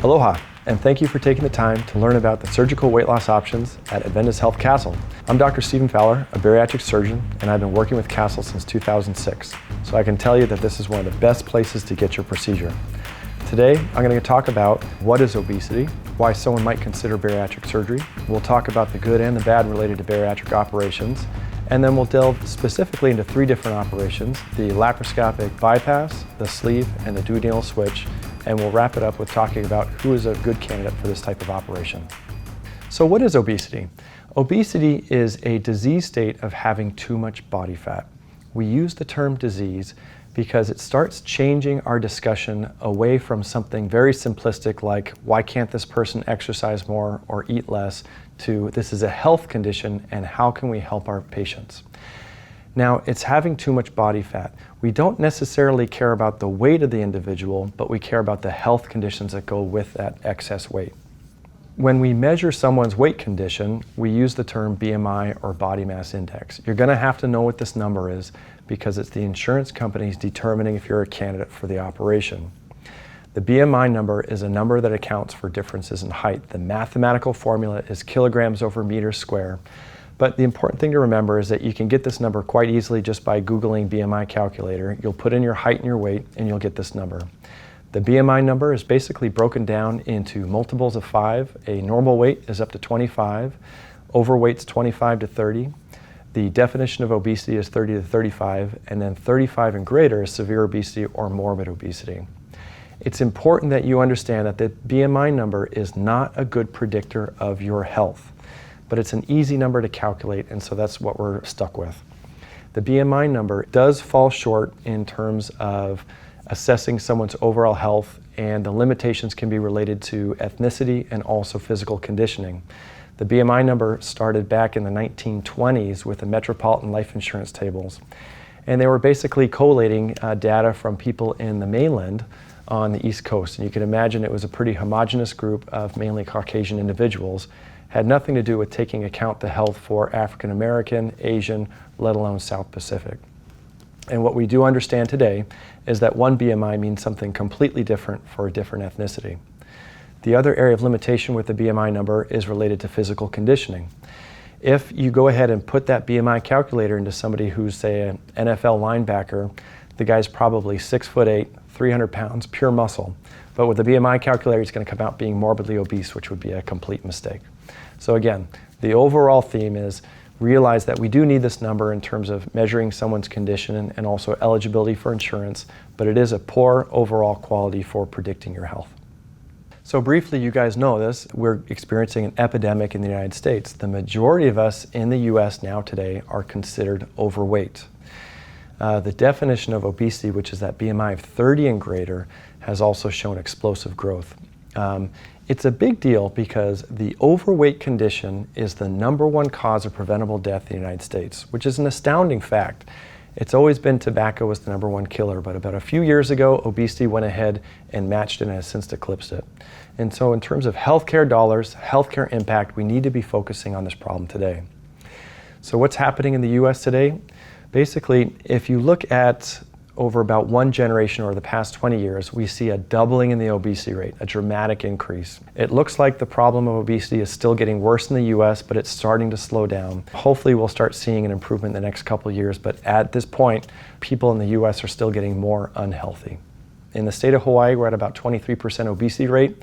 Aloha, and thank you for taking the time to learn about the surgical weight loss options at Adventist Health Castle. I'm Dr. Stephen Fowler, a bariatric surgeon, and I've been working with Castle since 2006. So I can tell you that this is one of the best places to get your procedure. Today, I'm going to talk about what is obesity, why someone might consider bariatric surgery. We'll talk about the good and the bad related to bariatric operations, and then we'll delve specifically into 3 different operations: the laparoscopic bypass, the sleeve, and the duodenal switch. And we'll wrap it up with talking about who is a good candidate for this type of operation. So what is obesity? Obesity is a disease state of having too much body fat. We use the term disease because it starts changing our discussion away from something very simplistic like, why can't this person exercise more or eat less, to this is a health condition and how can we help our patients? Now, it's having too much body fat. We don't necessarily care about the weight of the individual, but we care about the health conditions that go with that excess weight. When we measure someone's weight condition, we use the term BMI or body mass index. You're going to have to know what this number is because it's the insurance companies determining if you're a candidate for the operation. The BMI number is a number that accounts for differences in height. The mathematical formula is kilograms over meters square. But the important thing to remember is that you can get this number quite easily just by Googling BMI calculator. You'll put in your height and your weight and you'll get this number. The BMI number is basically broken down into multiples of 5. A normal weight is up to 25. Overweight's 25 to 30. The definition of obesity is 30 to 35. And then 35 and greater is severe obesity or morbid obesity. It's important that you understand that the BMI number is not a good predictor of your health, but it's an easy number to calculate, and so that's what we're stuck with. The BMI number does fall short in terms of assessing someone's overall health, and the limitations can be related to ethnicity and also physical conditioning. The BMI number started back in the 1920s with the Metropolitan Life Insurance tables, and they were basically collating data from people in the mainland on the East Coast. And you can imagine it was a pretty homogeneous group of mainly Caucasian individuals. Had nothing to do with taking account the health for African American, Asian, let alone South Pacific. And what we do understand today is that one BMI means something completely different for a different ethnicity. The other area of limitation with the BMI number is related to physical conditioning. If you go ahead and put that BMI calculator into somebody who's, say, an NFL linebacker, the guy's probably 6'8", 300 pounds, pure muscle. But with the BMI calculator, he's going to come out being morbidly obese, which would be a complete mistake. So again, the overall theme is realize that we do need this number in terms of measuring someone's condition and also eligibility for insurance, but it is a poor overall quality for predicting your health. So briefly, you guys know this, we're experiencing an epidemic in the United States. The majority of us in the US now today are considered overweight. The definition of obesity, which is that BMI of 30 and greater, has also shown explosive growth. It's a big deal because the overweight condition is the #1 cause of preventable death in the United States, which is an astounding fact. It's always been tobacco was the #1 killer, but about a few years ago, obesity went ahead and matched it and has since eclipsed it. And so in terms of healthcare dollars, healthcare impact, we need to be focusing on this problem today. So what's happening in the US today? Basically, if you look at over about one generation or the past 20 years, we see a doubling in the obesity rate, a dramatic increase. It looks like the problem of obesity is still getting worse in the US, but it's starting to slow down. Hopefully we'll start seeing an improvement in the next couple of years, but at this point, people in the US are still getting more unhealthy. In the state of Hawaii, we're at about 23% obesity rate,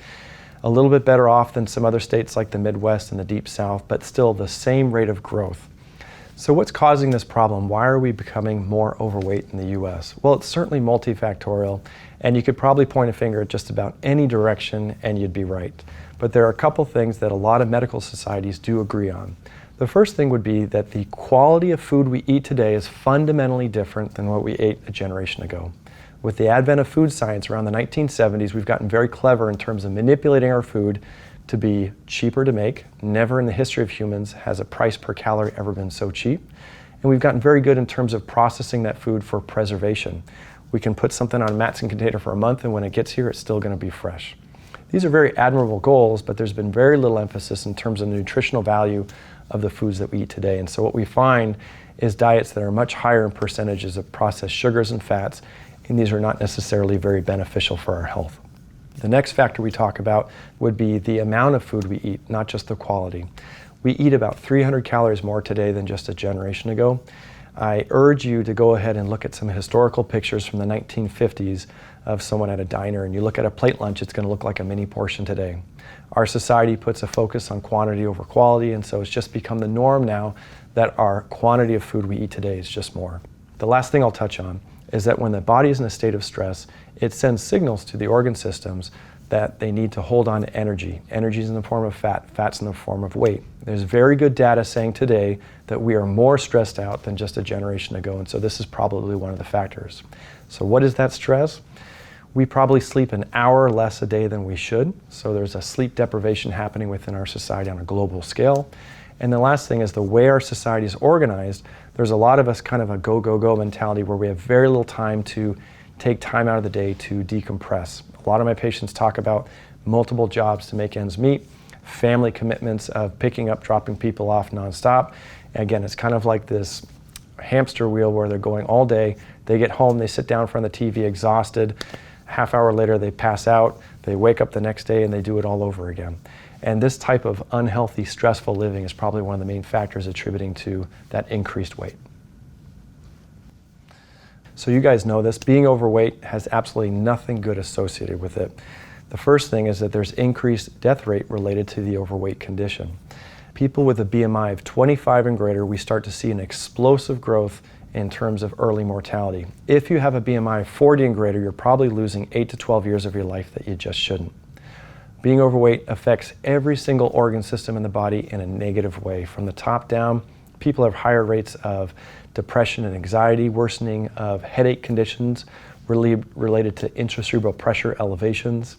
a little bit better off than some other states like the Midwest and the Deep South, but still the same rate of growth. So what's causing this problem? Why are we becoming more overweight in the US? Well, it's certainly multifactorial, and you could probably point a finger at just about any direction and you'd be right. But there are a couple things that a lot of medical societies do agree on. The first thing would be that the quality of food we eat today is fundamentally different than what we ate a generation ago. With the advent of food science around the 1970s, we've gotten very clever in terms of manipulating our food to be cheaper to make. Never in the history of humans has a price per calorie ever been so cheap. And we've gotten very good in terms of processing that food for preservation. We can put something on a Matson container for a month, and when it gets here, it's still going to be fresh. These are very admirable goals, but there's been very little emphasis in terms of the nutritional value of the foods that we eat today. And so what we find is diets that are much higher in percentages of processed sugars and fats, and these are not necessarily very beneficial for our health. The next factor we talk about would be the amount of food we eat, not just the quality. We eat about 300 calories more today than just a generation ago. I urge you to go ahead and look at some historical pictures from the 1950s of someone at a diner, and you look at a plate lunch, it's going to look like a mini portion today. Our society puts a focus on quantity over quality, and so it's just become the norm now that our quantity of food we eat today is just more. The last thing I'll touch on is that when the body is in a state of stress, it sends signals to the organ systems that they need to hold on to energy. Energy is in the form of fat, fat's in the form of weight. There's very good data saying today that we are more stressed out than just a generation ago, and so this is probably one of the factors. So what is that stress? We probably sleep an hour less a day than we should, so there's a sleep deprivation happening within our society on a global scale. And the last thing is the way our society is organized, there's a lot of us kind of a go, go, go mentality where we have very little time to take time out of the day to decompress. A lot of my patients talk about multiple jobs to make ends meet, family commitments of picking up, dropping people off nonstop. And again, it's kind of like this hamster wheel where they're going all day. They get home, they sit down in front of the TV exhausted. Half hour later, they pass out. They wake up the next day and they do it all over again. And this type of unhealthy, stressful living is probably one of the main factors attributing to that increased weight. So you guys know this, being overweight has absolutely nothing good associated with it. The first thing is that there's increased death rate related to the overweight condition. People with a BMI of 25 and greater, we start to see an explosive growth in terms of early mortality. If you have a BMI of 40 and greater, you're probably losing 8 to 12 years of your life that you just shouldn't. Being overweight affects every single organ system in the body in a negative way. From the top down, people have higher rates of depression and anxiety, worsening of headache conditions related to intracerebral pressure elevations.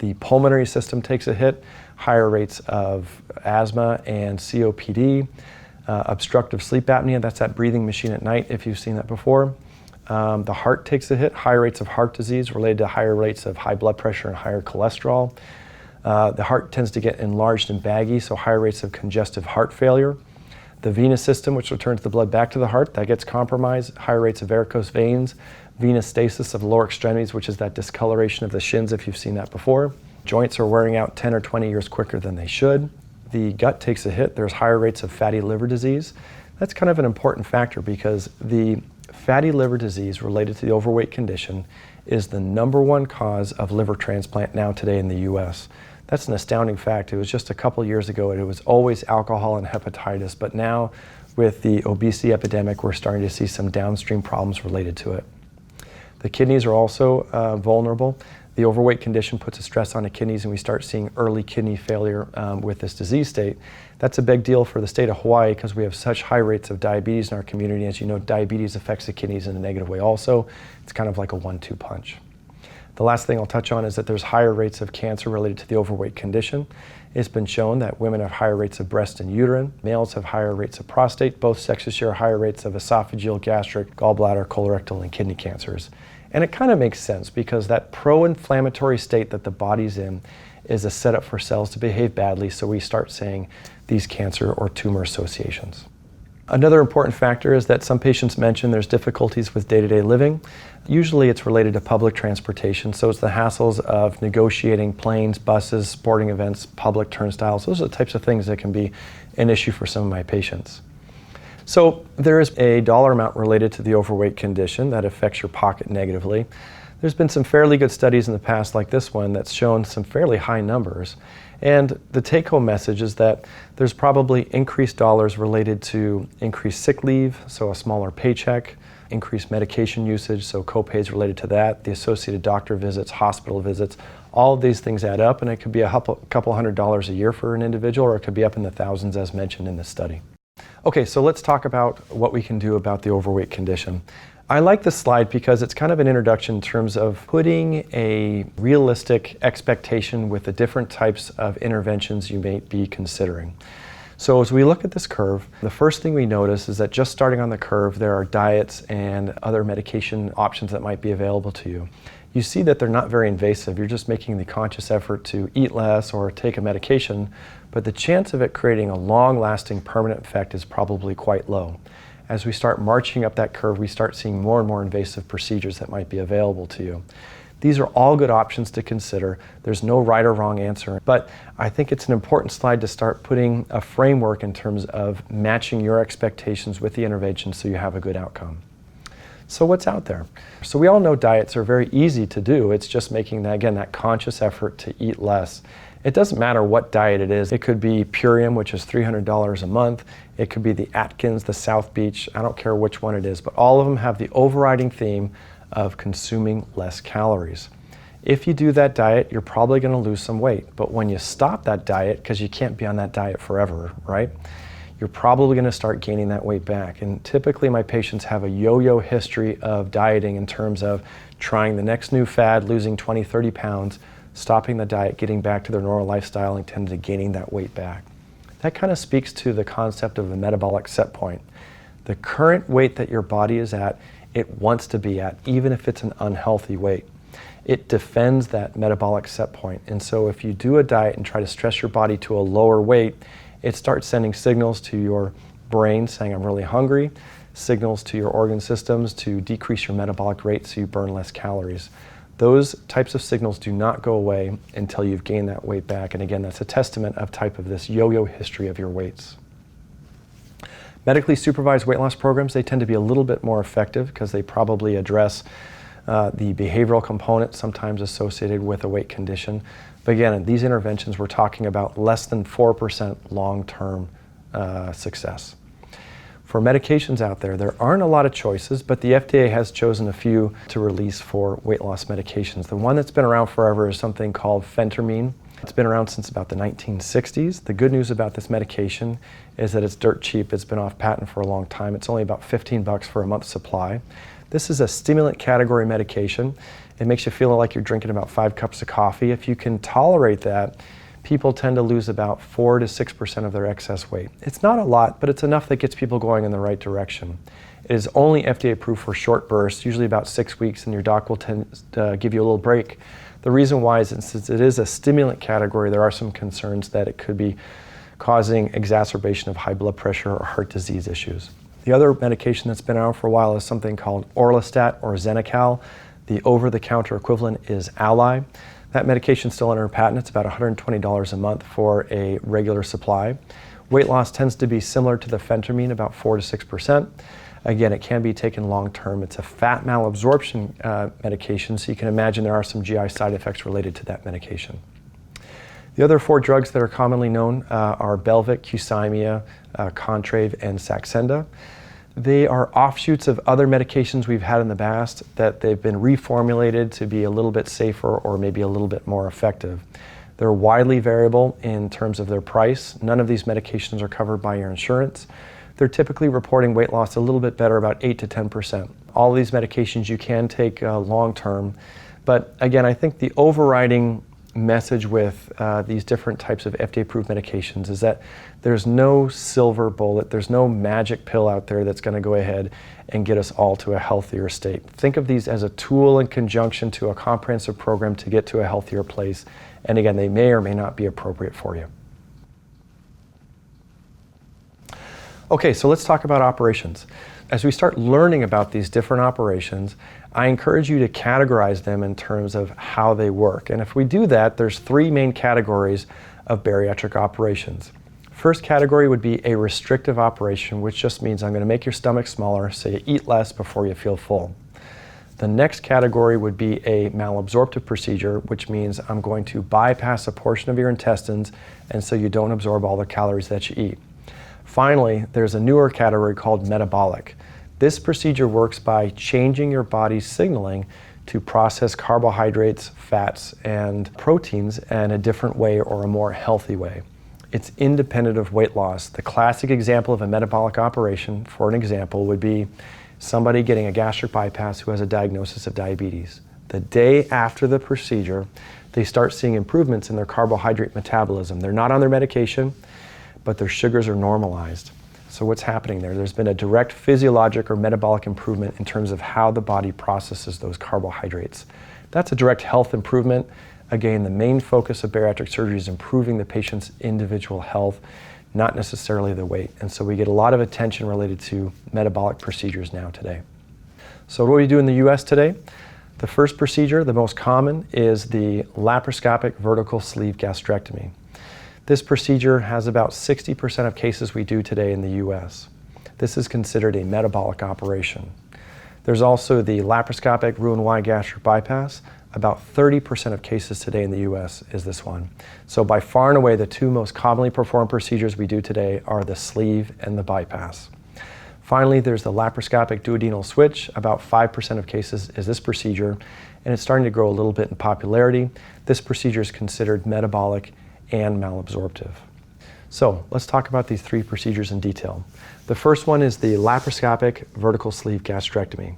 The pulmonary system takes a hit, higher rates of asthma and COPD, obstructive sleep apnea, that's that breathing machine at night if you've seen that before. The heart takes a hit, higher rates of heart disease related to higher rates of high blood pressure and higher cholesterol. The heart tends to get enlarged and baggy, so higher rates of congestive heart failure. The venous system, which returns the blood back to the heart, that gets compromised, higher rates of varicose veins, venous stasis of the lower extremities, which is that discoloration of the shins if you've seen that before. Joints are wearing out 10 or 20 years quicker than they should. The gut takes a hit, there's higher rates of fatty liver disease. That's kind of an important factor because the fatty liver disease related to the overweight condition is the #1 cause of liver transplant now today in the US. That's an astounding fact. It was just a couple years ago, it was always alcohol and hepatitis, but now with the obesity epidemic, we're starting to see some downstream problems related to it. The kidneys are also vulnerable. The overweight condition puts a stress on the kidneys and we start seeing early kidney failure with this disease state. That's a big deal for the state of Hawaii because we have such high rates of diabetes in our community. As you know, diabetes affects the kidneys in a negative way also. It's kind of like a 1-2 punch. The last thing I'll touch on is that there's higher rates of cancer related to the overweight condition. It's been shown that women have higher rates of breast and uterine, males have higher rates of prostate, both sexes share higher rates of esophageal, gastric, gallbladder, colorectal, and kidney cancers. And it kind of makes sense because that pro-inflammatory state that the body's in is a setup for cells to behave badly, so we start seeing these cancer or tumor associations. Another important factor is that some patients mention there's difficulties with day-to-day living. Usually it's related to public transportation, so it's the hassles of negotiating planes, buses, sporting events, public turnstiles. Those are the types of things that can be an issue for some of my patients. So there is a dollar amount related to the overweight condition that affects your pocket negatively. There's been some fairly good studies in the past like this one that's shown some fairly high numbers. And the take-home message is that there's probably increased dollars related to increased sick leave, so a smaller paycheck, increased medication usage, so co-pays related to that, the associated doctor visits, hospital visits. All of these things add up, and it could be a couple $100s a year for an individual, or it could be up in the thousands as mentioned in this study. Okay, so let's talk about what we can do about the overweight condition. I like this slide because it's kind of an introduction in terms of putting a realistic expectation with the different types of interventions you may be considering. So as we look at this curve, the first thing we notice is that just starting on the curve, there are diets and other medication options that might be available to you. You see that they're not very invasive. You're just making the conscious effort to eat less or take a medication, but the chance of it creating a long-lasting permanent effect is probably quite low. As we start marching up that curve, we start seeing more and more invasive procedures that might be available to you. These are all good options to consider. There's no right or wrong answer, but I think it's an important slide to start putting a framework in terms of matching your expectations with the intervention so you have a good outcome. So what's out there? So we all know diets are very easy to do. It's just making that, again, that conscious effort to eat less. It doesn't matter what diet it is. It could be Purium, which is $300 a month. It could be the Atkins, the South Beach. I don't care which one it is, but all of them have the overriding theme of consuming less calories. If you do that diet, you're probably going to lose some weight. But when you stop that diet, because you can't be on that diet forever, right? You're probably going to start gaining that weight back. And typically my patients have a yo-yo history of dieting in terms of trying the next new fad, losing 20, 30 pounds, stopping the diet, getting back to their normal lifestyle, and tending to gaining that weight back. That kind of speaks to the concept of a metabolic set point. The current weight that your body is at, it wants to be at, even if it's an unhealthy weight. It defends that metabolic set point. And so if you do a diet and try to stress your body to a lower weight, it starts sending signals to your brain saying, I'm really hungry, signals to your organ systems to decrease your metabolic rate so you burn less calories. Those types of signals do not go away until you've gained that weight back. And again, that's a testament of type of this yo-yo history of your weights. Medically supervised weight loss programs, they tend to be a little bit more effective because they probably address the behavioral component sometimes associated with a weight condition. But again, in these interventions, we're talking about less than 4% long-term success. For medications out there, there aren't a lot of choices, but the FDA has chosen a few to release for weight loss medications. The one that's been around forever is something called phentermine. It's been around since about the 1960s. The good news about this medication is that it's dirt cheap. It's been off patent for a long time. It's only about $15 for a month's supply. This is a stimulant category medication. It makes you feel like you're drinking about 5 cups of coffee. If you can tolerate that, people tend to lose about 4 to 6% of their excess weight. It's not a lot, but it's enough that gets people going in the right direction. It is only FDA approved for short bursts, usually about 6 weeks, and your doc will tend to give you a little break. The reason why is that since it is a stimulant category, there are some concerns that it could be causing exacerbation of high blood pressure or heart disease issues. The other medication that's been around for a while is something called Orlistat or Xenical. The over-the-counter equivalent is Ally. That medication is still under patent. It's about $120 a month for a regular supply. Weight loss tends to be similar to the phentermine, about 4 to 6%. Again, it can be taken long-term. It's a fat malabsorption medication, so you can imagine there are some GI side effects related to that medication. The other 4 drugs that are commonly known are Belvic, Qsymia, Contrave, and Saxenda. They are offshoots of other medications we've had in the past that they've been reformulated to be a little bit safer or maybe a little bit more effective. They're widely variable in terms of their price. None of these medications are covered by your insurance. They're typically reporting weight loss a little bit better, about 8 to 10%. All of these medications you can take long-term, but again, I think the overriding message with these different types of FDA-approved medications is that there's no silver bullet, there's no magic pill out there that's going to go ahead and get us all to a healthier state. Think of these as a tool in conjunction to a comprehensive program to get to a healthier place, and again, they may or may not be appropriate for you. Okay, so let's talk about operations. As we start learning about these different operations, I encourage you to categorize them in terms of how they work. And if we do that, there's 3 main categories of bariatric operations. First category would be a restrictive operation, which just means I'm going to make your stomach smaller so you eat less before you feel full. The next category would be a malabsorptive procedure, which means I'm going to bypass a portion of your intestines and so you don't absorb all the calories that you eat. Finally, there's a newer category called metabolic. This procedure works by changing your body's signaling to process carbohydrates, fats, and proteins in a different way or a more healthy way. It's independent of weight loss. The classic example of a metabolic operation, for an example, would be somebody getting a gastric bypass who has a diagnosis of diabetes. The day after the procedure, they start seeing improvements in their carbohydrate metabolism. They're not on their medication, but their sugars are normalized. So what's happening there? There's been a direct physiologic or metabolic improvement in terms of how the body processes those carbohydrates. That's a direct health improvement. Again, the main focus of bariatric surgery is improving the patient's individual health, not necessarily the weight. And so we get a lot of attention related to metabolic procedures now today. So what do we do in the US today? The first procedure, the most common, is the laparoscopic vertical sleeve gastrectomy. This procedure has about 60% of cases we do today in the US. This is considered a metabolic operation. There's also the laparoscopic Roux-en-Y gastric bypass. About 30% of cases today in the US is this one. So by far and away, the two most commonly performed procedures we do today are the sleeve and the bypass. Finally, there's the laparoscopic duodenal switch. About 5% of cases is this procedure, and it's starting to grow a little bit in popularity. This procedure is considered metabolic and malabsorptive. So let's talk about these three procedures in detail. The first one is the laparoscopic vertical sleeve gastrectomy.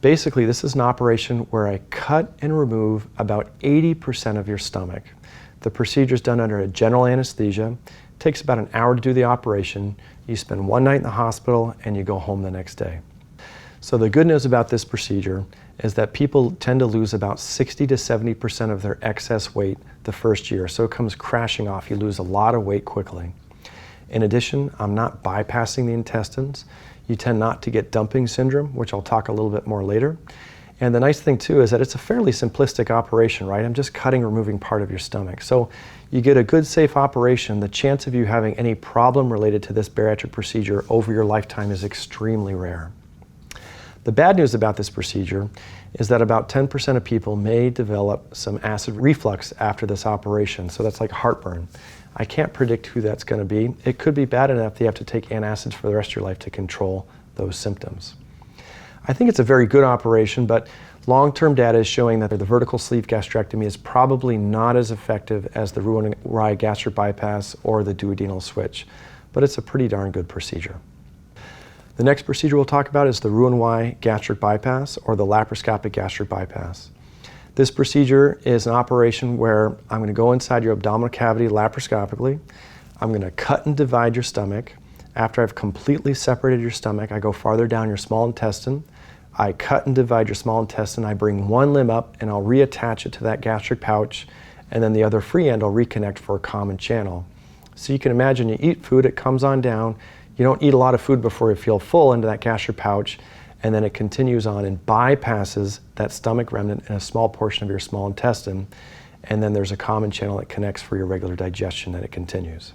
Basically, this is an operation where I cut and remove about 80% of your stomach. The procedure is done under a general anesthesia. It takes about an hour to do the operation. You spend one night in the hospital and you go home the next day. So the good news about this procedure is that people tend to lose about 60 to 70% of their excess weight the first year. So it comes crashing off. You lose a lot of weight quickly. In addition, I'm not bypassing the intestines. You tend not to get dumping syndrome, which I'll talk a little bit more later. And the nice thing too is that it's a fairly simplistic operation, right? I'm just cutting, removing part of your stomach. So you get a good, safe operation. The chance of you having any problem related to this bariatric procedure over your lifetime is extremely rare. The bad news about this procedure is that about 10% of people may develop some acid reflux after this operation. So that's like heartburn. I can't predict who that's going to be. It could be bad enough that you have to take antacids for the rest of your life to control those symptoms. I think it's a very good operation, but long-term data is showing that the vertical sleeve gastrectomy is probably not as effective as the Roux-en-Y gastric bypass or the duodenal switch, but it's a pretty darn good procedure. The next procedure we'll talk about is the Roux-en-Y gastric bypass or the laparoscopic gastric bypass. This procedure is an operation where I'm going to go inside your abdominal cavity laparoscopically. I'm going to cut and divide your stomach. After I've completely separated your stomach, I go farther down your small intestine. I cut and divide your small intestine. I bring one limb up and I'll reattach it to that gastric pouch, and then the other free end I'll reconnect for a common channel. So you can imagine you eat food, it comes on down. You don't eat a lot of food before you feel full into that gastric pouch, and then it continues on and bypasses that stomach remnant and a small portion of your small intestine, and then there's a common channel that connects for your regular digestion, and it continues.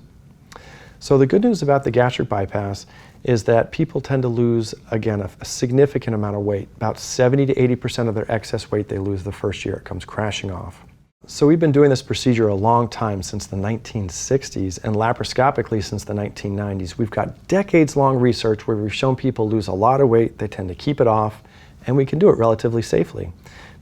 So the good news about the gastric bypass is that people tend to lose, again, a significant amount of weight. About 70 to 80% of their excess weight they lose the first year. It comes crashing off. So we've been doing this procedure a long time, since the 1960s, and laparoscopically since the 1990s. We've got decades-long research where we've shown people lose a lot of weight, they tend to keep it off, and we can do it relatively safely.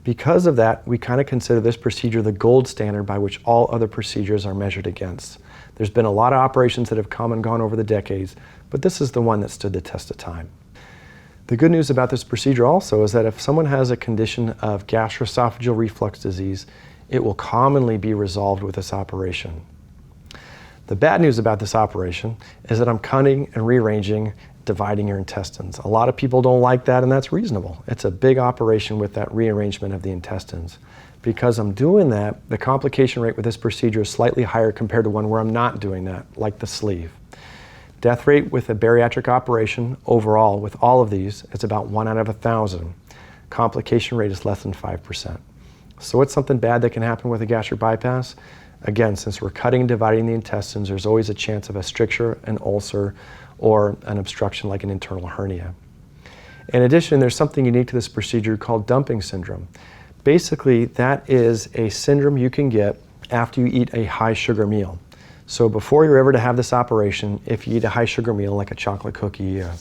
Because of that, we kind of consider this procedure the gold standard by which all other procedures are measured against. There's been a lot of operations that have come and gone over the decades, but this is the one that stood the test of time. The good news about this procedure also is that if someone has a condition of gastroesophageal reflux disease, it will commonly be resolved with this operation. The bad news about this operation is that I'm cutting and rearranging, dividing your intestines. A lot of people don't like that, and that's reasonable. It's a big operation with that rearrangement of the intestines. Because I'm doing that, the complication rate with this procedure is slightly higher compared to one where I'm not doing that, like the sleeve. Death rate with a bariatric operation overall, with all of these, is about 1 out of 1,000. Complication rate is less than 5%. So what's something bad that can happen with a gastric bypass? Again, since we're cutting and dividing the intestines, there's always a chance of a stricture, an ulcer, or an obstruction like an internal hernia. In addition, there's something unique to this procedure called dumping syndrome. Basically, that is a syndrome you can get after you eat a high sugar meal. So before you're ever to have this operation, if you eat a high sugar meal like a chocolate cookie, a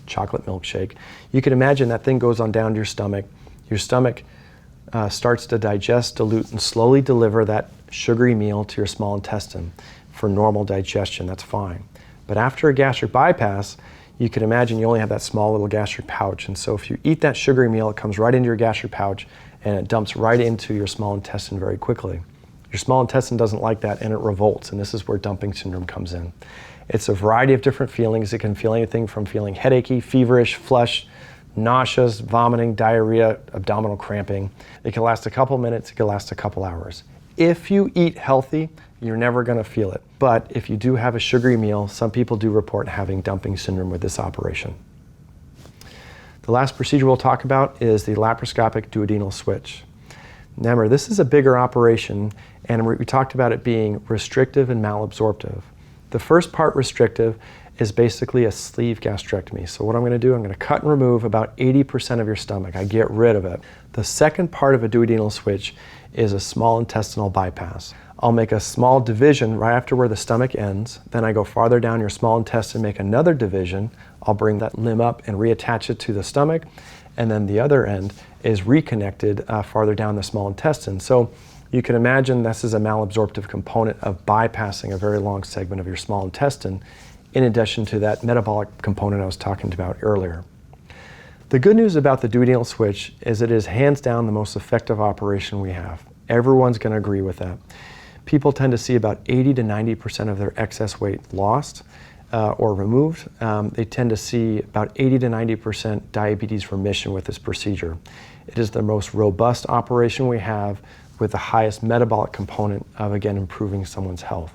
chocolate milkshake, you can imagine that thing goes on down to your stomach. Your stomach starts to digest, dilute, and slowly deliver that sugary meal to your small intestine for normal digestion. That's fine. But after a gastric bypass, you can imagine you only have that small little gastric pouch. And so if you eat that sugary meal, it comes right into your gastric pouch and it dumps right into your small intestine very quickly. Your small intestine doesn't like that and it revolts, and this is where dumping syndrome comes in. It's a variety of different feelings. It can feel anything from feeling headachy, feverish, flush, nauseous, vomiting, diarrhea, abdominal cramping. It can last a couple minutes, it can last a couple hours. If you eat healthy, you're never going to feel it. But if you do have a sugary meal, some people do report having dumping syndrome with this operation. The last procedure we'll talk about is the laparoscopic duodenal switch. Now remember, this is a bigger operation, and we talked about it being restrictive and malabsorptive. The first part, restrictive, is basically a sleeve gastrectomy. So what I'm going to do, I'm going to cut and remove about 80% of your stomach. I get rid of it. The second part of a duodenal switch is a small intestinal bypass. I'll make a small division right after where the stomach ends. Then I go farther down your small intestine, make another division. I'll bring that limb up and reattach it to the stomach. And then the other end is reconnected farther down the small intestine. So you can imagine this is a malabsorptive component of bypassing a very long segment of your small intestine, in addition to that metabolic component I was talking about earlier. The good news about the duodenal switch is it is hands down the most effective operation we have. Everyone's going to agree with that. People tend to see about 80 to 90% of their excess weight lost or removed. They tend to see about 80 to 90% diabetes remission with this procedure. It is the most robust operation we have with the highest metabolic component of, again, improving someone's health.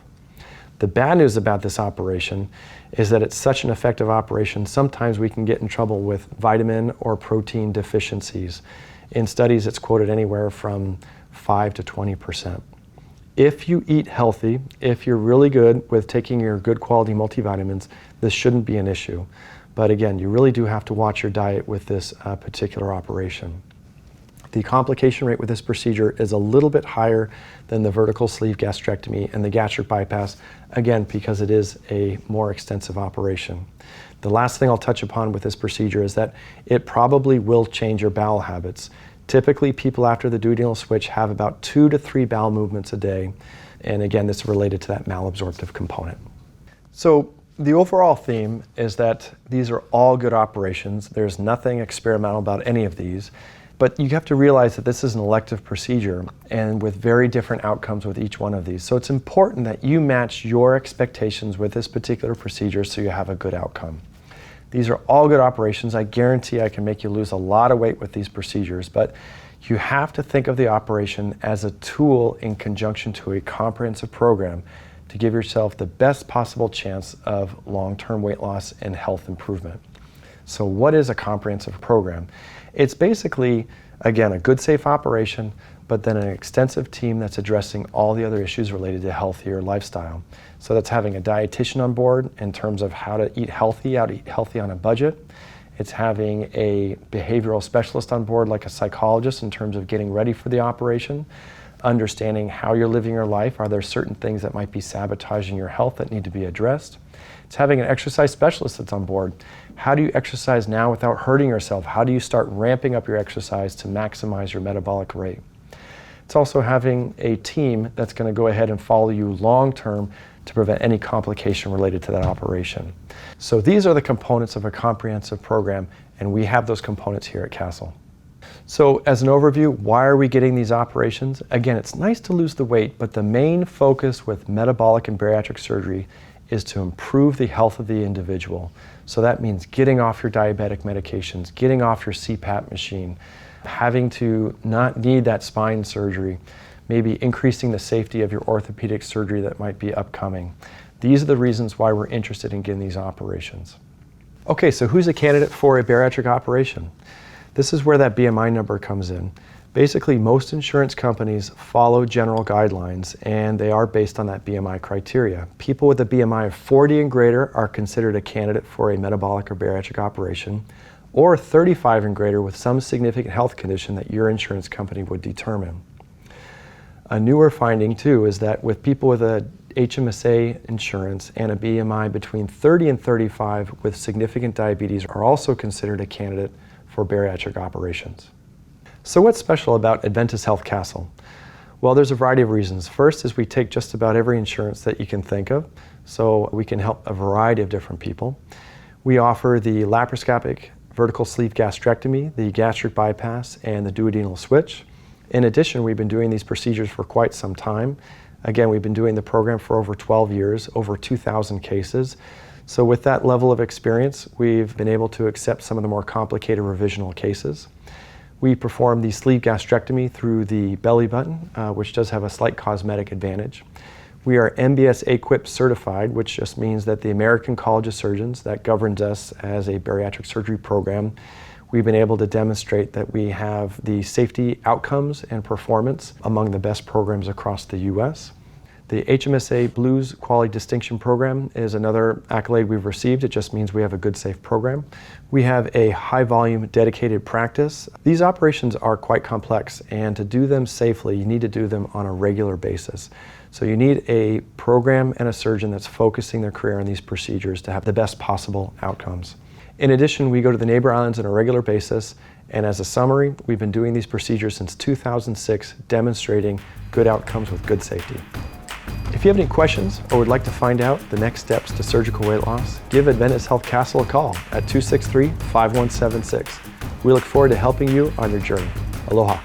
The bad news about this operation is that it's such an effective operation, sometimes we can get in trouble with vitamin or protein deficiencies. In studies, it's quoted anywhere from 5 to 20%. If you eat healthy, if you're really good with taking your good quality multivitamins, this shouldn't be an issue. But again, you really do have to watch your diet with this particular operation. The complication rate with this procedure is a little bit higher than the vertical sleeve gastrectomy and the gastric bypass, again, because it is a more extensive operation. The last thing I'll touch upon with this procedure is that it probably will change your bowel habits. Typically, people after the duodenal switch have about 2 to 3 bowel movements a day. And again, this is related to that malabsorptive component. So the overall theme is that these are all good operations. There's nothing experimental about any of these. But you have to realize that this is an elective procedure and with very different outcomes with each one of these. So it's important that you match your expectations with this particular procedure so you have a good outcome. These are all good operations. I guarantee I can make you lose a lot of weight with these procedures, but you have to think of the operation as a tool in conjunction to a comprehensive program to give yourself the best possible chance of long-term weight loss and health improvement. So what is a comprehensive program? It's basically, again, a good, safe operation, but then an extensive team that's addressing all the other issues related to healthier lifestyle. So that's having a dietitian on board in terms of how to eat healthy, how to eat healthy on a budget. It's having a behavioral specialist on board, like a psychologist, in terms of getting ready for the operation, understanding how you're living your life. Are there certain things that might be sabotaging your health that need to be addressed? It's having an exercise specialist that's on board. How do you exercise now without hurting yourself? How do you start ramping up your exercise to maximize your metabolic rate? It's also having a team that's going to go ahead and follow you long-term to prevent any complication related to that operation. So these are the components of a comprehensive program, and we have those components here at Castle. So as an overview, why are we getting these operations? Again, it's nice to lose the weight, but the main focus with metabolic and bariatric surgery is to improve the health of the individual. So that means getting off your diabetic medications, getting off your CPAP machine, having to not need that spine surgery, maybe increasing the safety of your orthopedic surgery that might be upcoming. These are the reasons why we're interested in getting these operations. Okay, so who's a candidate for a bariatric operation? This is where that BMI number comes in. Basically, most insurance companies follow general guidelines, and they are based on that BMI criteria. People with a BMI of 40 and greater are considered a candidate for a metabolic or bariatric operation, or 35 and greater with some significant health condition that your insurance company would determine. A newer finding, too, is that with people with a HMSA insurance and a BMI between 30 and 35 with significant diabetes are also considered a candidate for bariatric operations. So what's special about Adventist Health Castle? Well, there's a variety of reasons. First is we take just about every insurance that you can think of, so we can help a variety of different people. We offer the laparoscopic vertical sleeve gastrectomy, the gastric bypass, and the duodenal switch. In addition, we've been doing these procedures for quite some time. Again, we've been doing the program for over 12 years, over 2,000 cases. So with that level of experience, we've been able to accept some of the more complicated revisional cases. We perform the sleeve gastrectomy through the belly button, which does have a slight cosmetic advantage. We are MBS AQIP certified, which just means that the American College of Surgeons, that governs us as a bariatric surgery program, we've been able to demonstrate that we have the safety outcomes and performance among the best programs across the U.S. The HMSA Blues Quality Distinction Program is another accolade we've received. It just means we have a good, safe program. We have a high-volume, dedicated practice. These operations are quite complex, and to do them safely, you need to do them on a regular basis. So you need a program and a surgeon that's focusing their career on these procedures to have the best possible outcomes. In addition, we go to the neighbor islands on a regular basis, and as a summary, we've been doing these procedures since 2006, demonstrating good outcomes with good safety. If you have any questions or would like to find out the next steps to surgical weight loss, give Adventist Health Castle a call at 263-5176. We look forward to helping you on your journey. Aloha.